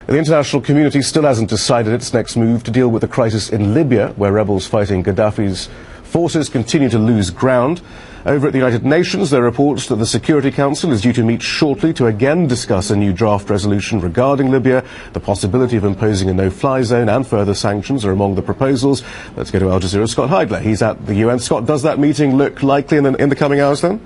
The international community still hasn't decided its next move to deal with the crisis in Libya, where rebels fighting Gaddafi's forces continue to lose ground. Over at the United Nations, there are reports that the Security Council is due to meet shortly to again discuss a new draft resolution regarding Libya. The possibility of imposing a no-fly zone and further sanctions are among the proposals. Let's go to Aljazeera's Scott Heidler. He's at the UN. Scott, does that meeting look likely in the coming hours then?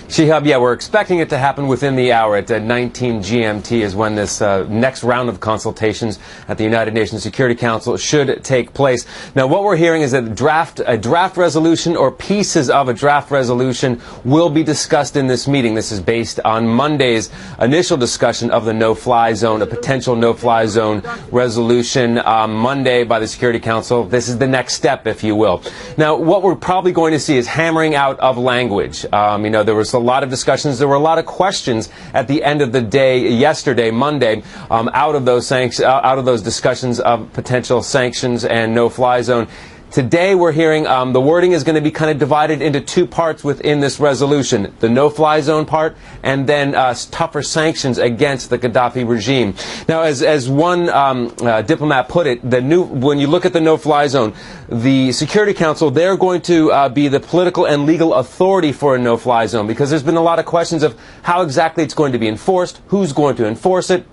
Shihab, yeah, we're expecting it to happen within the hour. At 19 GMT is when this next round of consultations at the United Nations Security Council should take place. Now, what we're hearing is that a draft resolution or pieces of a draft resolution will be discussed in this meeting. This is based on Monday's initial discussion of the no-fly zone, a potential no-fly zone resolution Monday by the Security Council. This is the next step, if you will. Now, what we're probably going to see is hammering out of language. There was a lot of discussions. There were a lot of questions at the end of the day yesterday, Monday, out of those discussions of potential sanctions and no-fly zone. Today we're hearing the wording is going to be kind of divided into two parts within this resolution, the no-fly zone part and then tougher sanctions against the Gaddafi regime. Now, as one diplomat put it, when you look at the no-fly zone, the Security Council, they're going to be the political and legal authority for a no-fly zone, because there's been a lot of questions of how exactly it's going to be enforced, who's going to enforce it,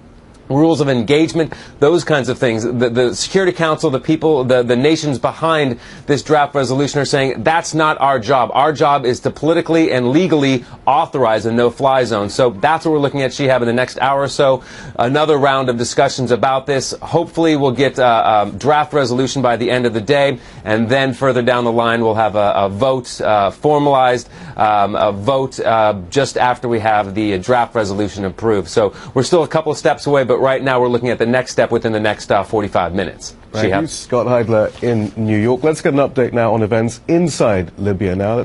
rules of engagement, those kinds of things. The Security Council, the people, the nations behind this draft resolution are saying that's not our job. Our job is to politically and legally authorize a no-fly zone. So that's what we're looking at, Shihab, in the next hour or so. Another round of discussions about this. Hopefully we'll get a draft resolution by the end of the day, and then further down the line we'll have a vote, formalized a vote just after we have the draft resolution approved. So we're still a couple of steps away, but right now we're looking at the next step within the next 45 minutes. Thank you, Scott Heidler in New York. Let's get an update now on events inside Libya now.